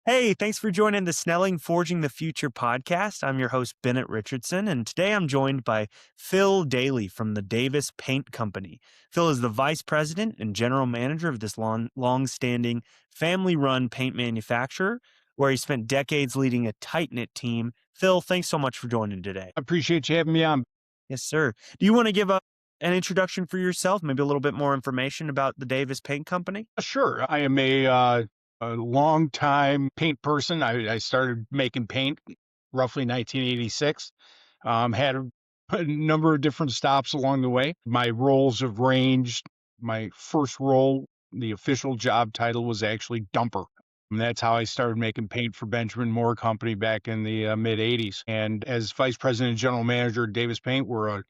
Hey, thanks for joining the Snelling Forging the Future podcast. I'm your host, Bennett Richardson, and today I'm joined by Phil Daley from the Davis Paint Company. Phil is the vice president and general manager of this long-standing family-run paint manufacturer, where he spent decades leading a tight-knit team. Phil, thanks so much for joining today. I appreciate you having me on. Yes, sir. Do you want to give an introduction for yourself, maybe a little bit more information about the Davis Paint Company? Sure. I am a long-time paint person. I started making paint roughly 1986. Had a number of different stops along the way. My roles have ranged. My first role, the official job title was actually dumper. And that's how I started making paint for Benjamin Moore Company back in the mid 80s. And as vice president and general manager at Davis Paint, we're a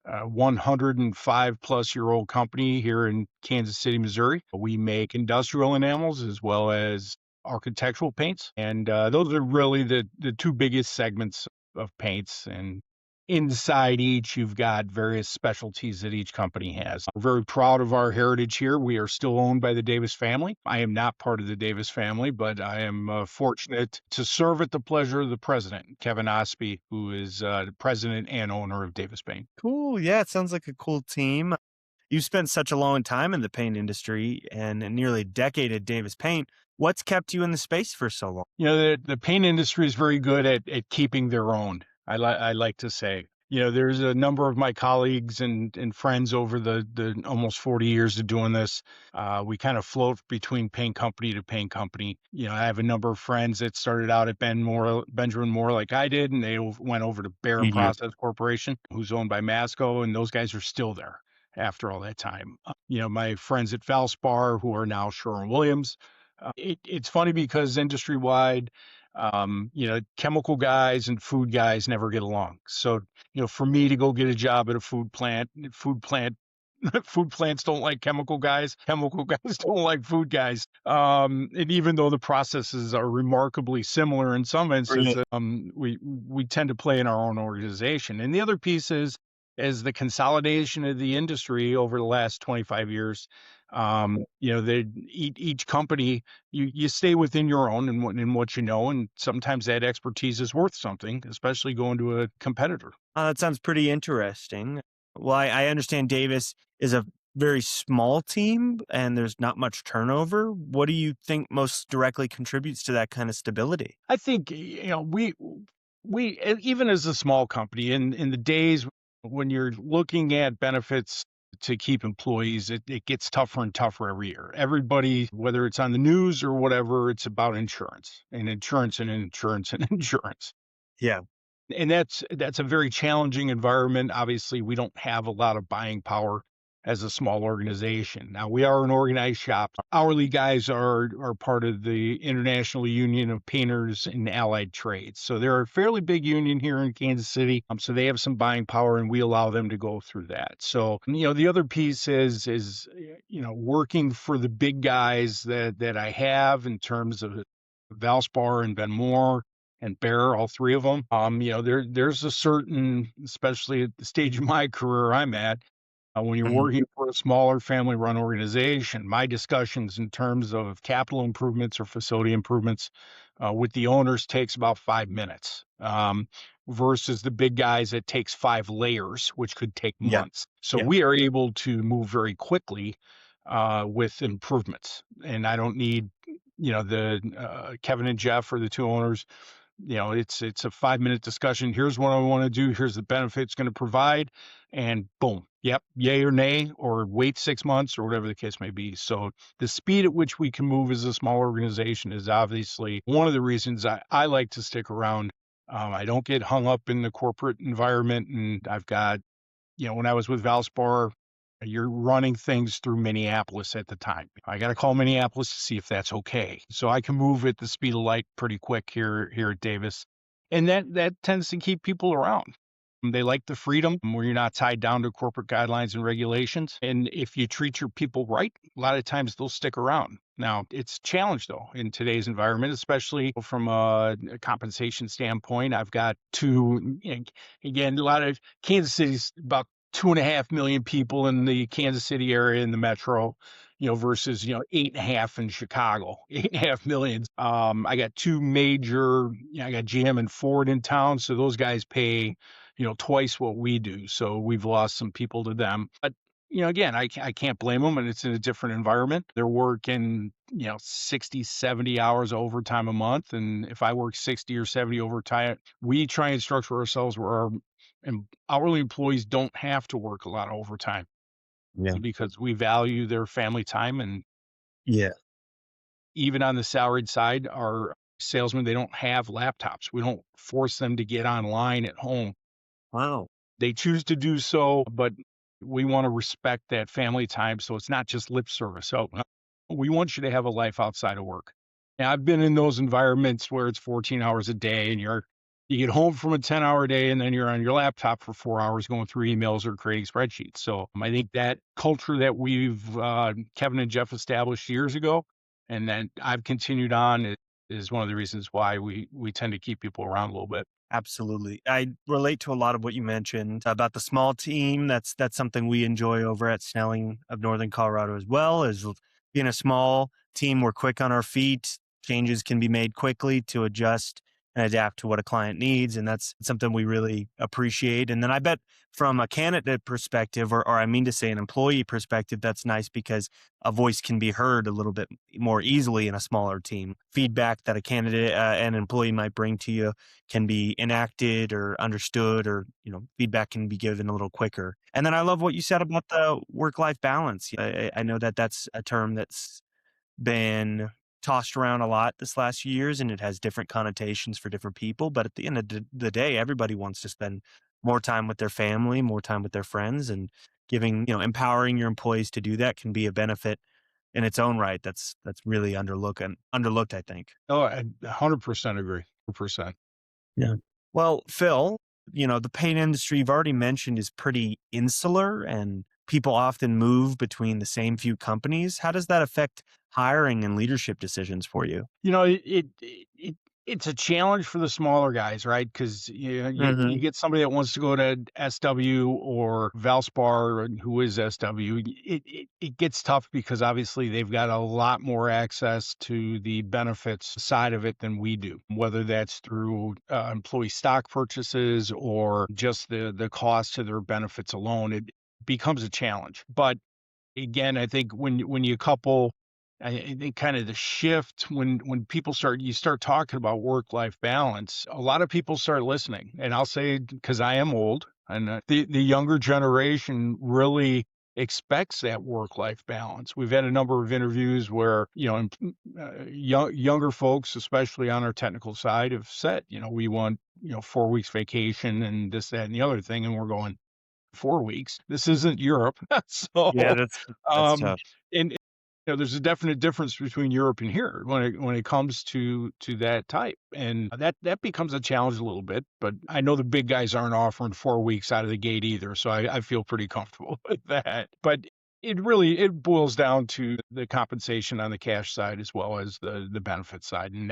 105 plus year old company here in Kansas City, Missouri. We make industrial enamels as well as architectural paints. And those are really the two biggest segments of paints. And inside each, you've got various specialties that each company has. We're very proud of our heritage here. We are still owned by the Davis family. I am not part of the Davis family, but I am fortunate to serve at the pleasure of the president, Kevin Osby, who is the president and owner of Davis Paint. Cool. Yeah, it sounds like a cool team. You spent such a long time in the paint industry and nearly a decade at Davis Paint. What's kept you in the space for so long? You know, the paint industry is very good at keeping their own. I like to say. You know, there's a number of my colleagues and friends over the almost 40 years of doing this. We kind of float between paint company to paint company. You know, I have a number of friends that started out at Benjamin Moore like I did, and they went over to Bear Mhm. Process Corporation, who's owned by Masco, and those guys are still there after all that time. You know, my friends at Valspar, who are now Sherwin-Williams. It's funny because industry-wide, you know, chemical guys and food guys never get along. So, you know, for me to go get a job at a food plant, food plants don't like chemical guys. Chemical guys don't like food guys. And even though the processes are remarkably similar in some Right. instances, we tend to play in our own organization. And the other piece is the consolidation of the industry over the last 25 years. You know, each company, you stay within your own and what you know, and sometimes that expertise is worth something, especially going to a competitor. That sounds pretty interesting. Well, I understand Davis is a very small team and there's not much turnover. What do you think most directly contributes to that kind of stability? I think, you know, even as a small company in the days when you're looking at benefits to keep employees, it gets tougher and tougher every year. Everybody, whether it's on the news or whatever, it's about insurance and insurance and insurance and insurance. Yeah. And that's a very challenging environment. Obviously, we don't have a lot of buying power as a small organization. Now, we are an organized shop. Hourly guys are part of the International Union of Painters and Allied Trades. So they're a fairly big union here in Kansas City. So they have some buying power, and we allow them to go through that. So, you know, the other piece is you know, working for the big guys that I have in terms of Valspar and Ben Moore and Bear, all three of them. You know, there's a certain, especially at the stage of my career I'm at, when you're Mhm. working for a smaller family-run organization, my discussions in terms of capital improvements or facility improvements with the owners takes about 5 minutes, versus the big guys, it takes 5 layers, which could take Yeah. months. So Yeah. we are able to move very quickly with improvements, and I don't need, you know, the Kevin and Jeff are the two owners. You know, it's a 5 minute discussion. Here's what I want to do. Here's the benefit it's going to provide, and boom, yep, yay or nay, or wait 6 months or whatever the case may be. So the speed at which we can move as a small organization is obviously one of the reasons I like to stick around. I don't get hung up in the corporate environment, and I've got, you know, when I was with Valspar, you're running things through Minneapolis at the time. I got to call Minneapolis to see if that's okay. So I can move at the speed of light pretty quick here at Davis. And that tends to keep people around. They like the freedom where you're not tied down to corporate guidelines and regulations. And if you treat your people right, a lot of times they'll stick around. Now, it's a challenge, though, in today's environment, especially from a compensation standpoint. I've got again, a lot of Kansas City's about 2.5 million people in the Kansas City area in the metro. versus, 8.5 in Chicago, 8.5 million. I got two major, I got GM and Ford in town. So those guys pay, twice what we do. So we've lost some people to them. But, again, I can't blame them, and it's in a different environment. They're working, 60, 70 hours overtime a month. And if I work 60 or 70 overtime, we try and structure ourselves where our hourly employees don't have to work a lot of overtime Yeah. because we value their family time. And Yeah. even on the salaried side, our salesmen, they don't have laptops. We don't force them to get online at home. Wow. They choose to do so, but we want to respect that family time. So it's not just lip service. So we want you to have a life outside of work. And I've been in those environments where it's 14 hours a day and you get home from a 10-hour day and then you're on your laptop for 4 hours going through emails or creating spreadsheets. So I think that culture that Kevin and Jeff established years ago, and then I've continued on, is one of the reasons why we tend to keep people around a little bit. Absolutely. I relate to a lot of what you mentioned about the small team. That's something we enjoy over at Snelling of Northern Colorado as well, is being a small team. We're quick on our feet. Changes can be made quickly to adjust and adapt to what a client needs. And that's something we really appreciate. And then I bet from a candidate perspective, or I mean to say an employee perspective, that's nice because a voice can be heard a little bit more easily in a smaller team. Feedback that a candidate, an employee might bring to you can be enacted or understood, or feedback can be given a little quicker. And then I love what you said about the work-life balance. I know that that's a term that's been tossed around a lot this last few years, and it has different connotations for different people, but at the end of the day, everybody wants to spend more time with their family, more time with their friends, and empowering your employees to do that can be a benefit in its own right. That's really underlooked, I think. Oh, I 100% agree. 100%. Yeah. Well, Phil, the paint industry you've already mentioned is pretty insular and people often move between the same few companies. How does that affect hiring and leadership decisions for you? It's a challenge for the smaller guys, right? Because you Hmm. get somebody that wants to go to SW or Valspar, who is SW. It gets tough because obviously they've got a lot more access to the benefits side of it than we do, whether that's through employee stock purchases or just the cost to their benefits alone. It becomes a challenge. But again, I think when you couple, I think kind of the shift when people you start talking about work-life balance, a lot of people start listening. And I'll say, because I am old, and the younger generation really expects that work-life balance. We've had a number of interviews where, younger folks, especially on our technical side, have said, we want, 4 weeks vacation and this, that, and the other thing. And we're going, 4 weeks. This isn't Europe. Yeah, So, that's um, tough. and there's a definite difference between Europe and here when it comes to that type, and that becomes a challenge a little bit. But I know the big guys aren't offering 4 weeks out of the gate either, so I feel pretty comfortable with that. But it boils down to the compensation on the cash side as well as the benefit side, and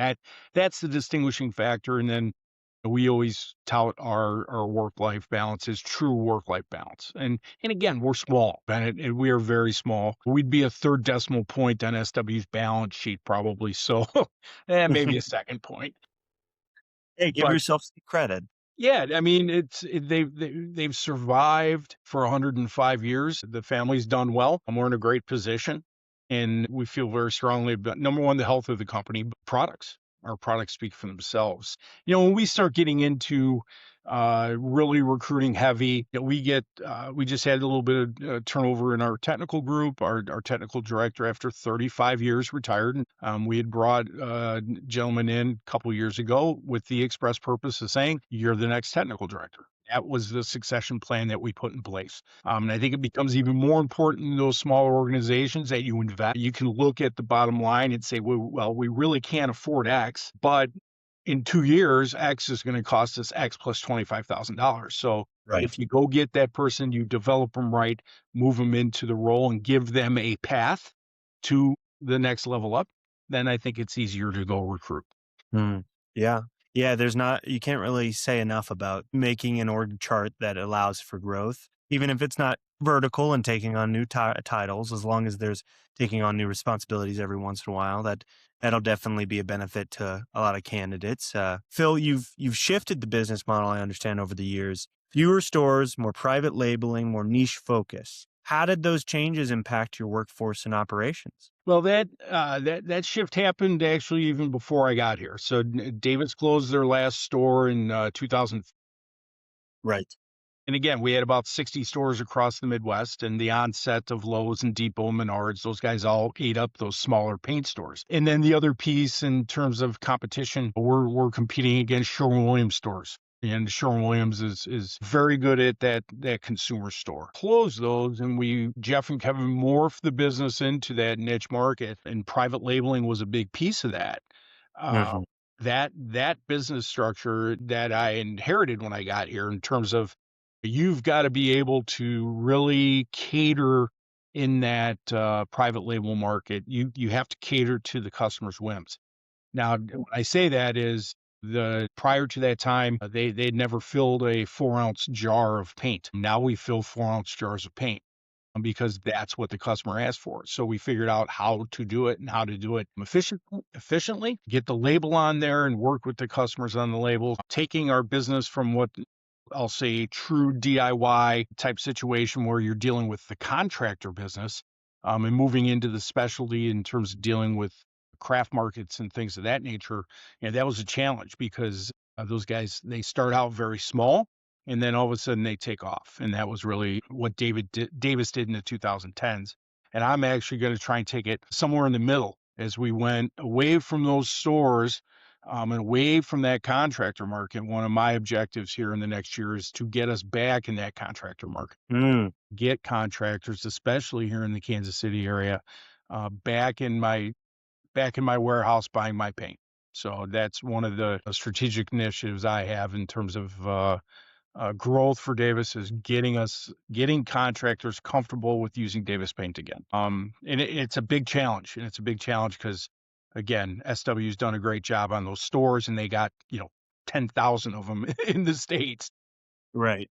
that's the distinguishing factor. And then we always tout our work-life balance as true work-life balance. And again, we're small, and we are very small. We'd be a third decimal point on SW's balance sheet probably. So, maybe a second point. Hey, give But yourself some credit. yeah, I mean, they've survived for 105 years. The family's done well, and we're in a great position, and we feel very strongly about, number one, the health of the company, but products. Our products speak for themselves. When we start getting into really recruiting heavy, we just had a little bit of turnover in our technical group. Our technical director, after 35 years, retired. We had brought a gentleman in a couple years ago with the express purpose of saying, "You're the next technical director." That was the succession plan that we put in place. And I think it becomes even more important in those smaller organizations that you invest. You can look at the bottom line and say, well, we really can't afford X, but in 2 years, X is going to cost us X plus $25,000. So Right. if you go get that person, you develop them right, move them into the role and give them a path to the next level up, then I think it's easier to go recruit. Hmm. Yeah. Yeah. You can't really say enough about making an org chart that allows for growth, even if it's not vertical and taking on new titles, as long as there's taking on new responsibilities every once in a while, that'll definitely be a benefit to a lot of candidates. Phil, you've shifted the business model, I understand, over the years. Fewer stores, more private labeling, more niche focus. How did those changes impact your workforce and operations? Well, that shift happened actually even before I got here. So Davis closed their last store in 2000. Right. And again, we had about 60 stores across the Midwest, and the onset of Lowe's and Depot, Menards, those guys all ate up those smaller paint stores. And then the other piece in terms of competition, we're competing against Sherwin-Williams stores. And Sherwin-Williams is very good at that consumer store. Close those, and Jeff and Kevin morphed the business into that niche market, and private labeling was a big piece of that. Uh, Hmm. that business structure that I inherited when I got here, in terms of you've got to be able to really cater in that private label market. You have to cater to the customer's whims. Now, when I say that is the prior to that time, they'd never filled a 4-ounce jar of paint. Now we fill 4-ounce jars of paint because that's what the customer asked for. So we figured out how to do it and how to do it efficiently, get the label on there and work with the customers on the label, taking our business from what I'll say true DIY type situation where you're dealing with the contractor business, and moving into the specialty in terms of dealing with craft markets and things of that nature. And that was a challenge because those guys, they start out very small and then all of a sudden they take off. And that was really what Davis did in the 2010s. And I'm actually going to try and take it somewhere in the middle as we went away from those stores, and away from that contractor market. One of my objectives here in the next year is to get us back in that contractor market, Mm, get contractors, especially here in the Kansas City area, back in my warehouse buying my paint. So that's one of the strategic initiatives I have in terms of growth for Davis, is getting contractors comfortable with using Davis paint again. And it's a big challenge, and it's a big challenge because again, SW's done a great job on those stores, and they got 10,000 of them in the states. right.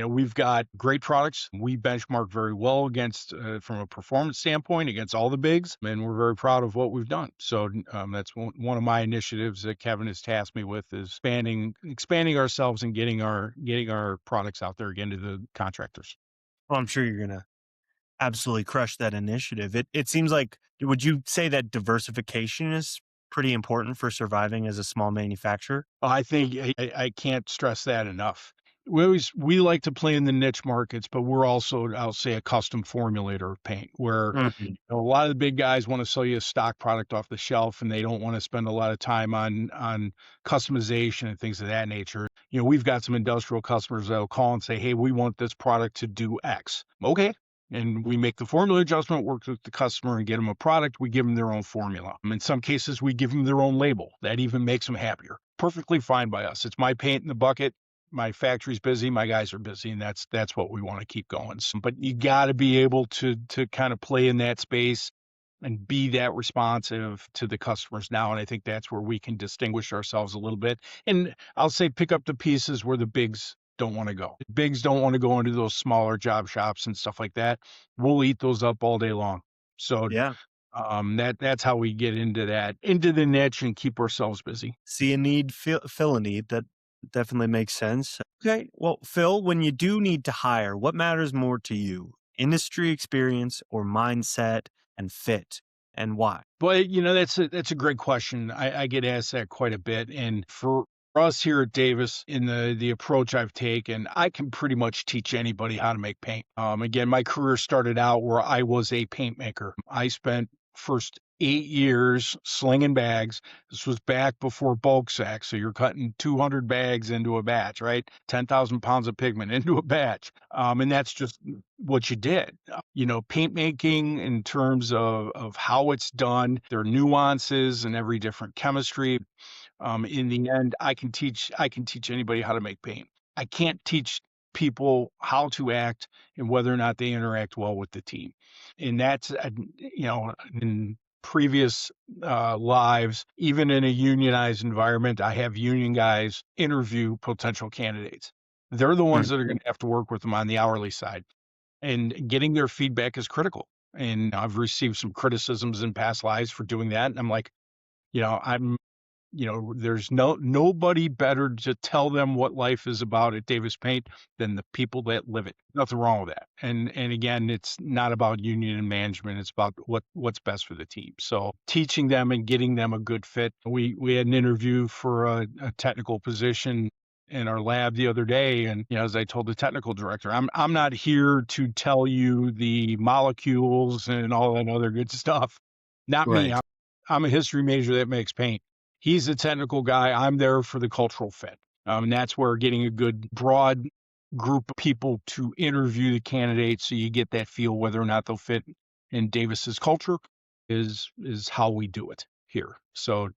We've got great products. We benchmark very well against, from a performance standpoint, against all the bigs, and we're very proud of what we've done. So that's one of my initiatives that Kevin has tasked me with, is expanding ourselves and getting our products out there again to the contractors. Well, I'm sure you're gonna absolutely crush that initiative. It seems like, would you say that diversification is pretty important for surviving as a small manufacturer? I think I can't stress that enough. We like to play in the niche markets, but we're also, I'll say, a custom formulator of paint, where Mhm. a lot of the big guys want to sell you a stock product off the shelf, and they don't want to spend a lot of time on customization and things of that nature. We've got some industrial customers that'll call and say, "Hey, we want this product to do X." Okay. And we make the formula adjustment, work with the customer, and get them a product. We give them their own formula. In some cases, we give them their own label. That even makes them happier. Perfectly fine by us. It's my paint in the bucket. My factory's busy, my guys are busy, and that's what we want to keep going. But you got to be able to kind of play in that space and be that responsive to the customers now. And I think that's where we can distinguish ourselves a little bit. And I'll say pick up the pieces where the bigs don't want to go. The bigs don't want to go into those smaller job shops and stuff like that. We'll eat those up all day long. So Yeah. that's how we get into the niche and keep ourselves busy. See a need, fill a need. That definitely makes sense. Okay. Well, Phil, when you do need to hire, what matters more to you? Industry experience or mindset and fit, and why? But that's a great question. I get asked that quite a bit, and for us here at Davis, in the approach I've taken, I can pretty much teach anybody how to make paint. Again, my career started out where I was a paint maker. I spent first 8 years slinging bags. This was back before bulk sacks, so you're cutting 200 bags into a batch, right? 10,000 pounds of pigment into a batch, and that's just what you did. Paint making in terms of how it's done, there are nuances in every different chemistry. In the end, I can teach anybody how to make paint. I can't teach people how to act and whether or not they interact well with the team. And that's, in previous lives, even in a unionized environment, I have union guys interview potential candidates. They're the ones that are going to have to work with them on the hourly side. and getting their feedback is critical. And I've received some criticisms in past lives for doing that. And I'm like, I'm there's nobody better to tell them what life is about at Davis Paint than the people that live it. Nothing wrong with that. And again, it's not about union and management. It's about what's best for the team. So teaching them and getting them a good fit. We had an interview for a technical position in our lab the other day, and as I told the technical director, I'm not here to tell you the molecules and all that other good stuff. Not me. Right. I'm a history major that makes paint. He's a technical guy. I'm there for the cultural fit. And that's where getting a good broad group of people to interview the candidates so you get that feel whether or not they'll fit in Davis's culture is how we do it here. So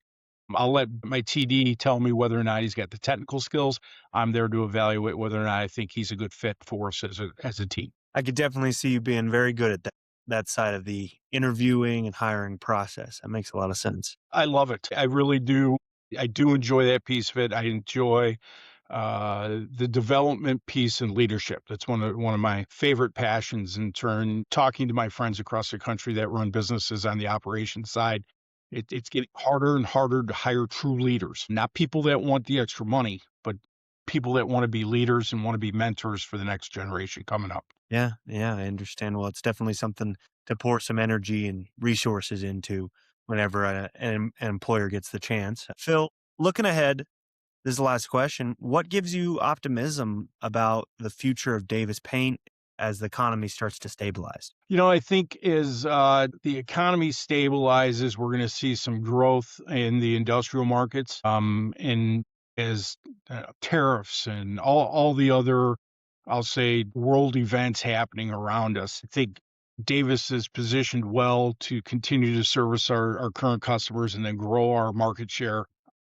I'll let my TD tell me whether or not he's got the technical skills. I'm there to evaluate whether or not I think he's a good fit for us as a team. I could definitely see you being very good at that side of the interviewing and hiring process. That makes a lot of sense. I love it. I really do. I do enjoy that piece of it. I enjoy the development piece and leadership. That's one of my favorite passions. In turn, talking to my friends across the country that run businesses on the operations side, it's getting harder and harder to hire true leaders. Not people that want the extra money, but people that want to be leaders and want to be mentors for the next generation coming up. Yeah, yeah, I understand. Well, it's definitely something to pour some energy and resources into whenever an employer gets the chance. Phil, looking ahead, this is the last question. What gives you optimism about the future of Davis Paint as the economy starts to stabilize? I think as the economy stabilizes, we're going to see some growth in the industrial markets. And as tariffs and all the other, I'll say, world events happening around us, I think Davis is positioned well to continue to service our current customers and then grow our market share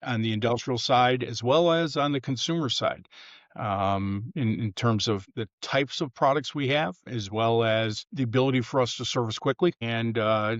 on the industrial side as well as on the consumer side, in terms of the types of products we have, as well as the ability for us to service quickly and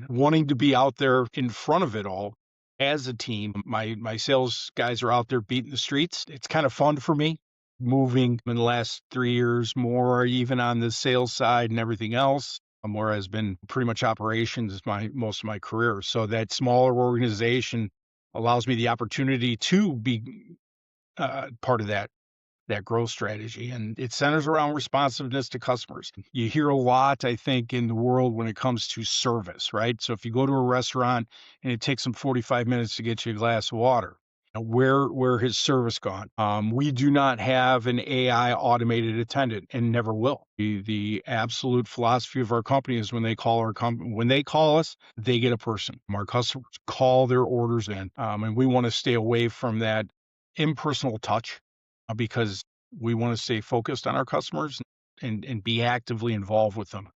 wanting to be out there in front of it all as a team. My sales guys are out there beating the streets. It's kind of fun for me moving in the last 3 years more, even on the sales side and everything else. Where has been pretty much operations most of my career. So that smaller organization allows me the opportunity to be part of that growth strategy. And it centers around responsiveness to customers. You hear a lot, I think, in the world when it comes to service, right? So if you go to a restaurant and it takes them 45 minutes to get you a glass of water, where has service gone? We do not have an AI automated attendant and never will. The absolute philosophy of our company is when they call us, they get a person. Our customers call their orders in, and we want to stay away from that impersonal touch because we want to stay focused on our customers and be actively involved with them.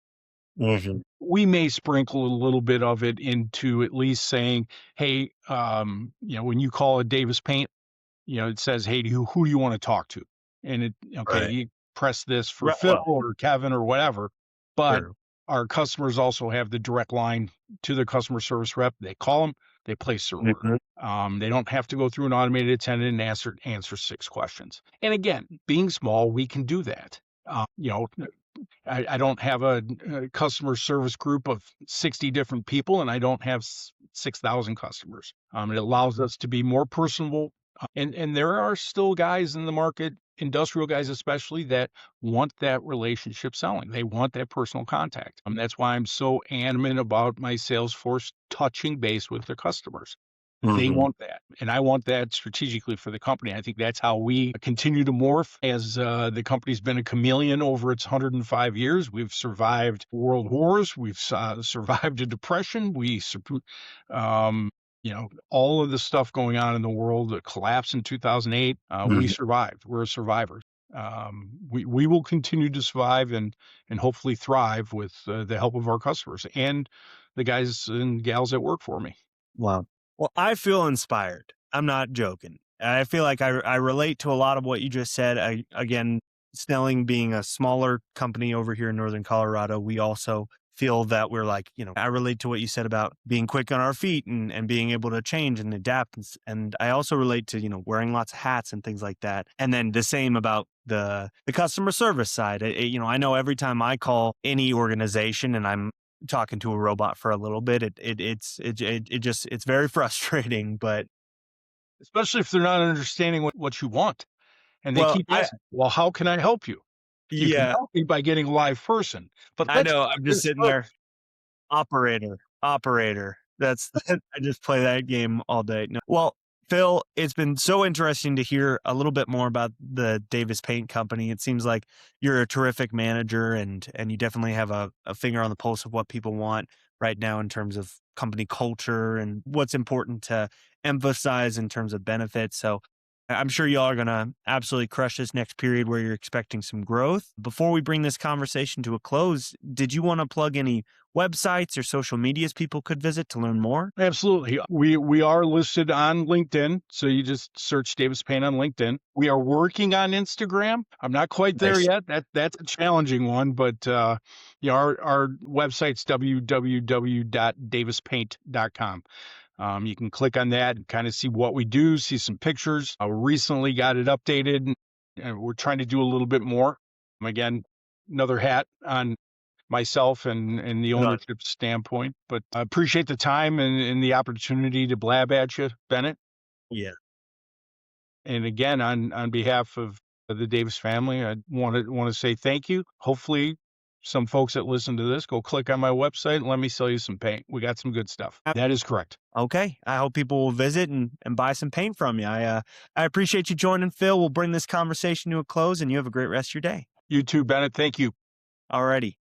Mhm. We may sprinkle a little bit of it into at least saying, hey, when you call a Davis Paint, it says, hey, who do you want to talk to? And Right. you press this for Right. Phil or Kevin or whatever. But Sure. our customers also have the direct line to their customer service rep. They call them, they place their order. They don't have to go through an automated attendant and answer 6 questions. And again, being small, we can do that. I don't have a customer service group of 60 different people, and I don't have 6,000 customers. It allows us to be more personable. And there are still guys in the market, industrial guys especially, that want that relationship selling. They want that personal contact. That's why I'm so adamant about my sales force touching base with their customers. They Mhm. want that, and I want that strategically for the company. I think that's how we continue to morph as the company's been a chameleon over its 105 years. We've survived world wars. We've survived a depression. Um, all of the stuff going on in the world, the collapse in 2008, we Mhm. survived. We're survivors. We will continue to survive and hopefully thrive with the help of our customers and the guys and gals that work for me. Wow. Well, I feel inspired. I'm not joking. I feel like I relate to a lot of what you just said. Again, Snelling being a smaller company over here in Northern Colorado, we also feel that we're like, I relate to what you said about being quick on our feet and being able to change and adapt. And I also relate to, wearing lots of hats and things like that. And then the same about the customer service side. I know every time I call any organization and I'm talking to a robot for a little bit, it's very frustrating, but especially if they're not understanding what you want. And they well, keep asking, well, how can I help you? You can yeah, help me by getting a live person, but I let's know. do I'm just this sitting there. first. Operator. That's I just play that game all day. No. Well, Phil, it's been so interesting to hear a little bit more about the Davis Paint Company. It seems like you're a terrific manager and you definitely have a finger on the pulse of what people want right now in terms of company culture and what's important to emphasize in terms of benefits. So I'm sure y'all are going to absolutely crush this next period where you're expecting some growth. Before we bring this conversation to a close, did you want to plug any websites or social medias people could visit to learn more? Absolutely. We are listed on LinkedIn, so you just search Davis Paint on LinkedIn. We are working on Instagram. I'm not quite there Nice. yet. That's a challenging one, but our website's www.davispaint.com. You can click on that and kind of see what we do, see some pictures. I recently got it updated, and we're trying to do a little bit more. Again, another hat on myself and the Right on. ownership standpoint. But I appreciate the time and the opportunity to blab at you, Bennett. Yeah. And again, on behalf of the Davis family, I want to say thank you. Hopefully, some folks that listen to this go click on my website and let me sell you some paint. We got some good stuff. That is correct. Okay. I hope people will visit and buy some paint from you. I appreciate you joining, Phil. We'll bring this conversation to a close and you have a great rest of your day. You too, Bennett. Thank you. Alrighty.